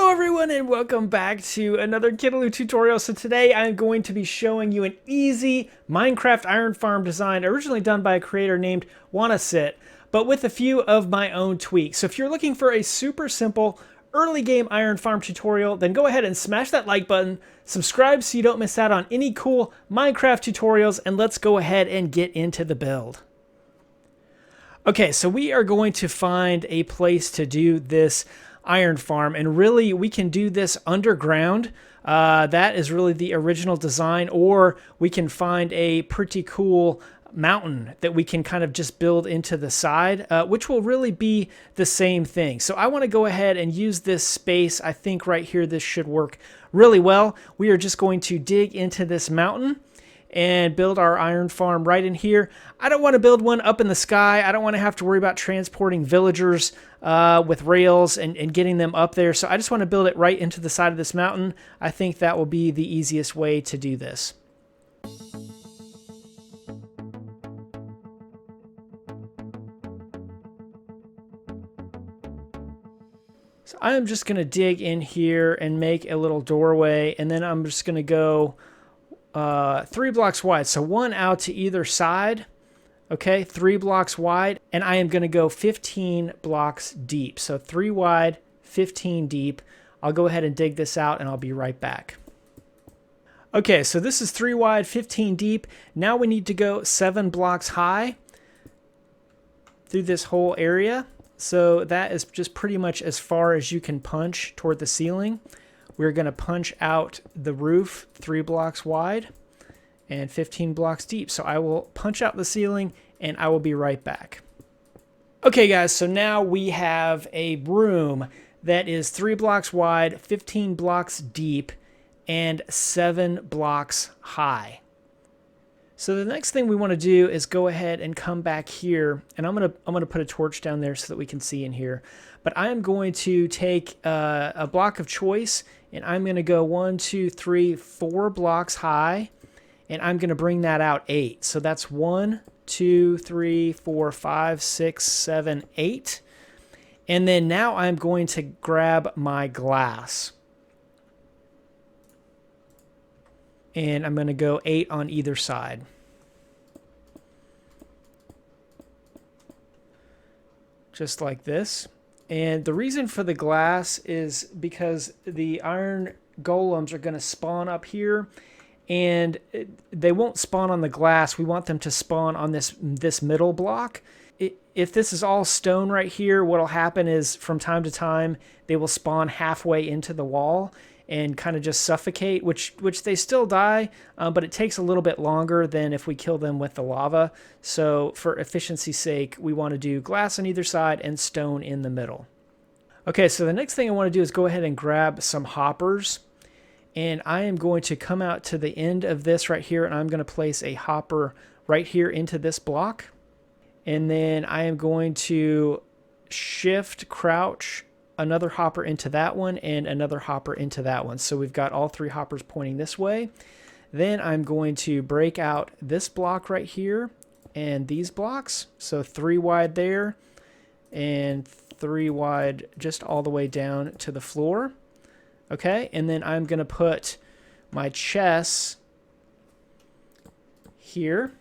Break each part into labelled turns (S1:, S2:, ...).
S1: Hello everyone and welcome back to another Kid-A-Loo tutorial. So today I'm going to be showing you an easy Minecraft iron farm design originally done by a creator named Wannasit, but with a few of my own tweaks. So if you're looking for a super simple early game iron farm tutorial, then go ahead and smash that like button, subscribe so you don't miss out on any cool Minecraft tutorials, and let's go ahead and get into the build. Okay, so we are going to find a place to do this iron farm, and really we can do this underground. That is really the original design, or we can find a pretty cool mountain that we can kind of just build into the side, which will really be the same thing. So I want to go ahead and use this space. I think right here this should work really well. We are just going to dig into this mountain and build our iron farm right in here. I don't want to build one up in the sky. I don't want to have to worry about transporting villagers with rails and getting them up there. So I just want to build it right into the side of this mountain. I think that will be the easiest way to do this. So I'm just going to dig in here and make a little doorway, and then I'm just going to go 3 blocks wide, so one out to either side. Okay, 3 blocks wide, and I am going to go 15 blocks deep. So 3 wide, 15 deep. I'll go ahead and dig this out, and I'll be right back. Okay, so this is 3 wide, 15 deep. Now we need to go 7 blocks high through this whole area. So that is just pretty much as far as you can punch toward the ceiling. We're going to punch out the roof 3 blocks wide and 15 blocks deep. So I will punch out the ceiling and I will be right back. Okay guys, so now we have a room that is 3 blocks wide, 15 blocks deep, and 7 blocks high. So the next thing we want to do is go ahead and come back here, and I'm gonna put a torch down there so that we can see in here. But I am going to take a block of choice, and I'm going to go 1, 2, 3, 4 blocks high, and I'm going to bring that out 8. So that's 1, 2, 3, 4, 5, 6, 7, 8. And then now I'm going to grab my glass. And I'm going to go 8 on either side. Just like this. And the reason for the glass is because the iron golems are going to spawn up here, and they won't spawn on the glass. We want them to spawn on this middle block. If this is all stone right here, what'll happen is from time to time they will spawn halfway into the wall and kind of just suffocate, which they still die, but it takes a little bit longer than if we kill them with the lava. So for efficiency's sake, we want to do glass on either side and stone in the middle. Okay, so the next thing I want to do is go ahead and grab some hoppers, and I am going to come out to the end of this right here, and I'm going to place a hopper right here into this block. And then I am going to shift, crouch, another hopper into that one, and another hopper into that one. So we've got all 3 hoppers pointing this way. Then I'm going to break out this block right here and these blocks. So 3 wide there and 3 wide just all the way down to the floor. Okay, and then I'm going to put my chests here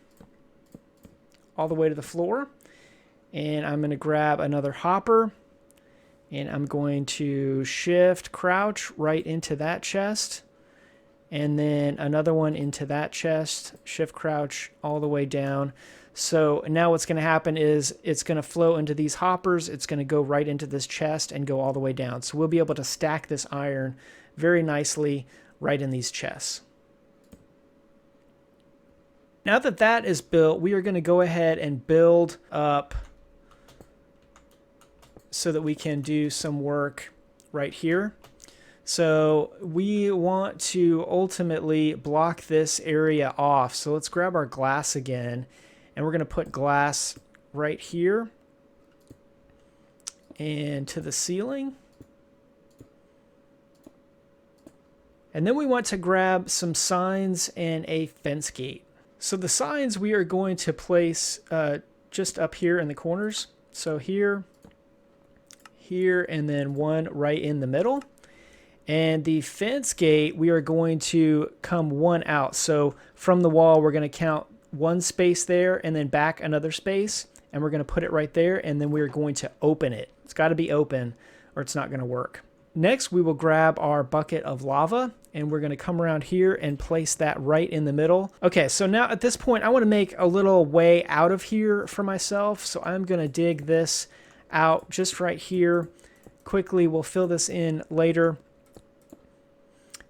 S1: all the way to the floor. And I'm going to grab another hopper, and I'm going to shift, crouch right into that chest, and then another one into that chest, shift, crouch all the way down. So now what's going to happen is it's going to flow into these hoppers, it's going to go right into this chest and go all the way down. So we'll be able to stack this iron very nicely right in these chests. Now that that is built, we are going to go ahead and build up so that we can do some work right here. So we want to ultimately block this area off. So let's grab our glass again, and we're going to put glass right here and to the ceiling. And then we want to grab some signs and a fence gate. So the signs we are going to place just up here in the corners. So here, and then one right in the middle. And the fence gate, we are going to come one out. So from the wall, we're going to count one space there and then back another space. And we're going to put it right there. And then we're going to open it. It's got to be open or it's not going to work. Next, we will grab our bucket of lava and we're going to come around here and place that right in the middle. Okay, so now at this point, I want to make a little way out of here for myself. So I'm going to dig this out just right here. Quickly, we'll fill this in later.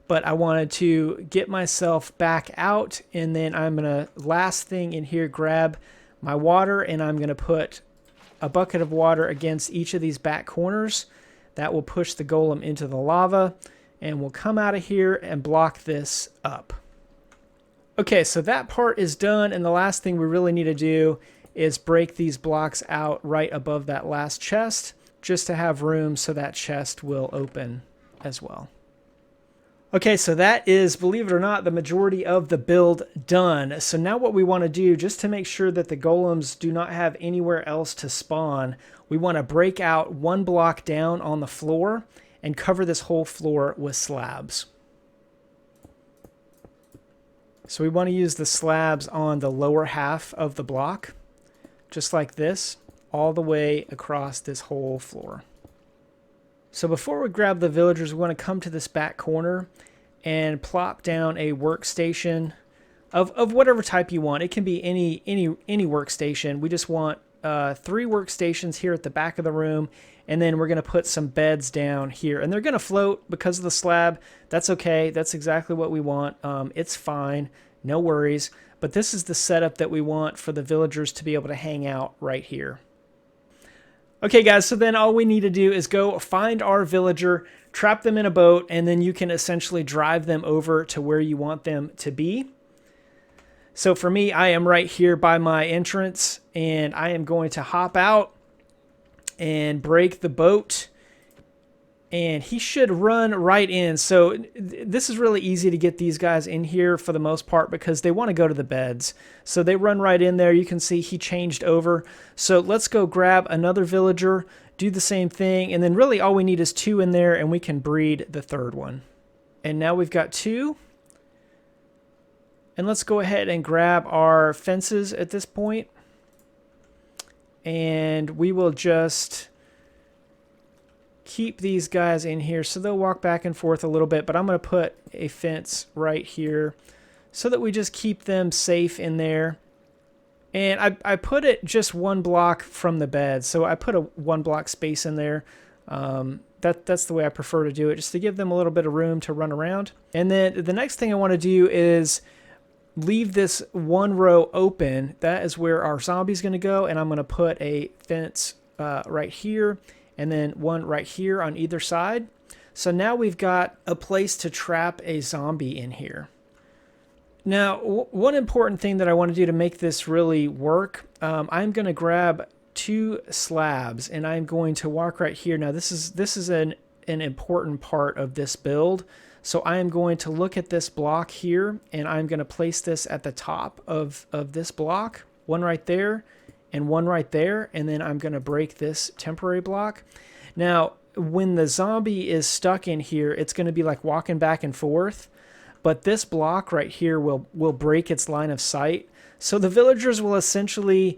S1: But I wanted to get myself back out, and then I'm going to, last thing in here, grab my water, and I'm going to put a bucket of water against each of these back corners. That will push the golem into the lava, and we'll come out of here and block this up. Okay, so that part is done, and the last thing we really need to do is break these blocks out right above that last chest, just to have room so that chest will open as well. Okay, so that is, believe it or not, the majority of the build done. So now what we want to do, just to make sure that the golems do not have anywhere else to spawn, we want to break out one block down on the floor and cover this whole floor with slabs. So we want to use the slabs on the lower half of the block, just like this, all the way across this whole floor. So before we grab the villagers, we want to come to this back corner and plop down a workstation of whatever type you want. It can be any workstation. We just want 3 workstations here at the back of the room, and then we're going to put some beds down here. And they're going to float because of the slab. That's okay. That's exactly what we want. It's fine. No worries. But this is the setup that we want for the villagers to be able to hang out right here. Okay, guys, so then all we need to do is go find our villager, trap them in a boat, and then you can essentially drive them over to where you want them to be. So for me, I am right here by my entrance, and I am going to hop out and break the boat, and he should run right in. So this is really easy to get these guys in here for the most part because they want to go to the beds. So they run right in there. You can see he changed over. So let's go grab another villager, do the same thing, and then really all we need is 2 in there and we can breed the 3rd one. And now we've got 2. And let's go ahead and grab our fences at this point. And we will just keep these guys in here so they'll walk back and forth a little bit, but I'm going to put a fence right here so that we just keep them safe in there. And I put it just 1 block from the bed, so I put a 1 block space in there. That's the way I prefer to do it, just to give them a little bit of room to run around. And then the next thing I want to do is leave this 1 row open. That is where our zombie's going to go, and I'm going to put a fence right here, and then 1 right here on either side. So now we've got a place to trap a zombie in here. Now, one important thing that I want to do to make this really work, I'm going to grab 2 slabs, and I'm going to walk right here. Now, this is an important part of this build. So I am going to look at this block here, and I'm going to place this at the top of this block, 1 right there, and 1 right there, and then I'm going to break this temporary block. Now, when the zombie is stuck in here, it's going to be like walking back and forth, but this block right here will break its line of sight. So the villagers will essentially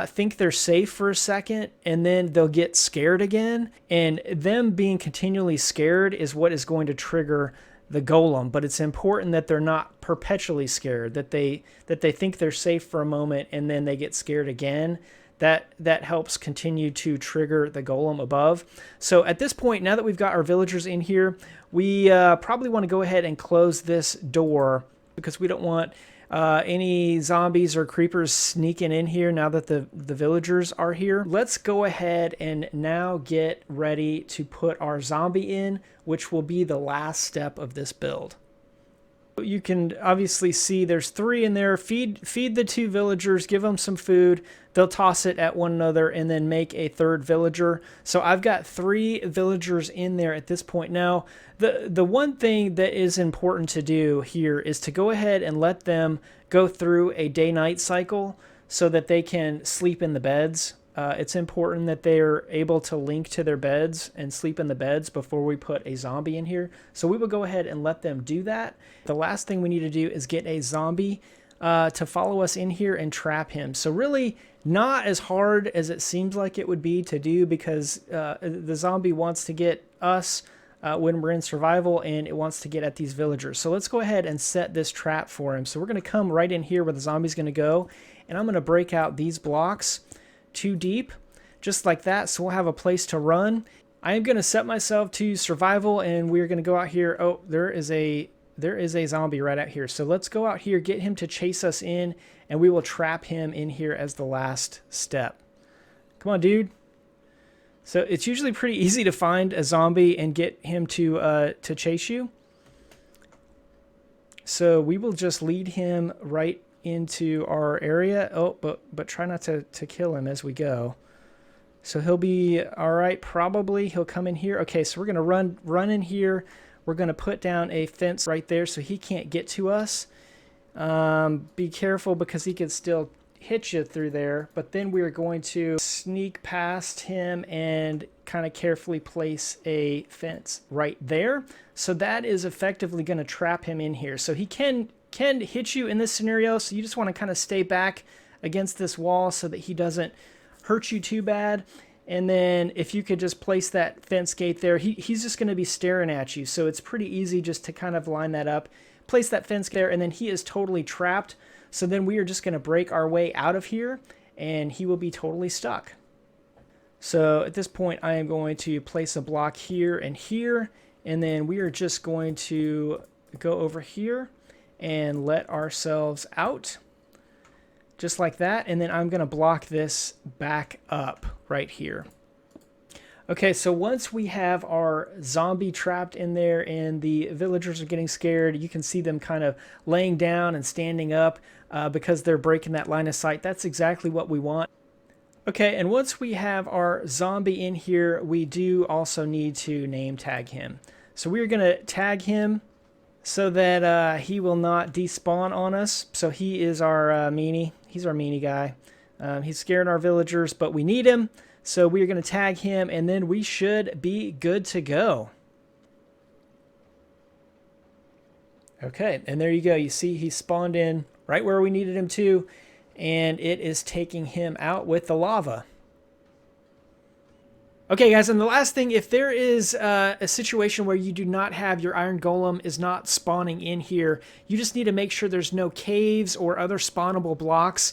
S1: think they're safe for a second, and then they'll get scared again, and them being continually scared is what is going to trigger the golem. But it's important that they're not perpetually scared, that they think they're safe for a moment and then they get scared again. That helps continue to trigger the golem above. So at this point, now that we've got our villagers in here, we probably want to go ahead and close this door because we don't want any zombies or creepers sneaking in here now that the villagers are here. Let's go ahead and now get ready to put our zombie in, which will be the last step of this build. You can obviously see there's 3 in there. Feed the 2 villagers, give them some food. They'll toss it at one another and then make a 3rd villager. So I've got 3 villagers in there at this point. Now, the one thing that is important to do here is to go ahead and let them go through a day-night cycle so that they can sleep in the beds. it's important that they're able to link to their beds and sleep in the beds before we put a zombie in here. So we will go ahead and let them do that. The last thing we need to do is get a zombie to follow us in here and trap him. So really not as hard as it seems like it would be to do, because the zombie wants to get us when we're in survival, and it wants to get at these villagers. So let's go ahead and set this trap for him. So we're going to come right in here where the zombie's going to go, and I'm going to break out these blocks 2 deep, just like that, so we'll have a place to run. I am going to set myself to survival, and we're going to go out here. Oh, there is a zombie right out here. So let's go out here, get him to chase us in, and we will trap him in here as the last step. Come on, dude. So it's usually pretty easy to find a zombie and get him to chase you. So we will just lead him right into our area. Oh, but try not to kill him as we go. So he'll be all right. Probably he'll come in here. Okay, so we're gonna run in here. We're gonna put down a fence right there so he can't get to us. Be careful, because he could still hit you through there. But then we're going to sneak past him and kind of carefully place a fence right there. So that is effectively going to trap him in here. So he can hit you in this scenario, so you just want to kind of stay back against this wall so that he doesn't hurt you too bad. And then if you could just place that fence gate there, he's just going to be staring at you. So it's pretty easy just to kind of line that up, place that fence there, and then he is totally trapped. So then we are just going to break our way out of here, and he will be totally stuck. So at this point, I am going to place a block here, and then we are just going to go over here and let ourselves out, just like that. And then I'm going to block this back up right here. Okay, so once we have our zombie trapped in there and the villagers are getting scared, you can see them kind of laying down and standing up because they're breaking that line of sight. That's exactly what we want. Okay, and once we have our zombie in here, we do also need to name tag him. So we're going to tag him so that he will not despawn on us. So he is our meanie. He's our meanie guy. He's scaring our villagers, but we need him. So we're going to tag him, and then we should be good to go. Okay, and there you go. You see he spawned in right where we needed him to, and it is taking him out with the lava. Okay, guys, and the last thing, if there is a situation where you do not have your iron golem is not spawning in here, you just need to make sure there's no caves or other spawnable blocks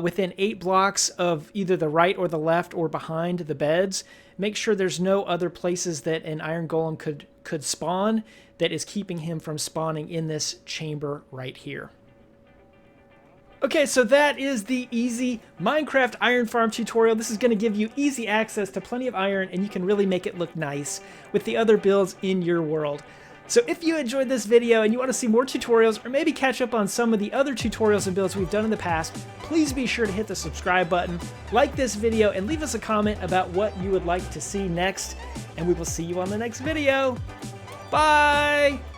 S1: within 8 blocks of either the right or the left or behind the beds. Make sure there's no other places that an iron golem could spawn that is keeping him from spawning in this chamber right here. Okay, so that is the easy Minecraft iron farm tutorial. This is going to give you easy access to plenty of iron, and you can really make it look nice with the other builds in your world. So if you enjoyed this video and you want to see more tutorials, or maybe catch up on some of the other tutorials and builds we've done in the past, please be sure to hit the subscribe button, like this video, and leave us a comment about what you would like to see next. And we will see you on the next video. Bye!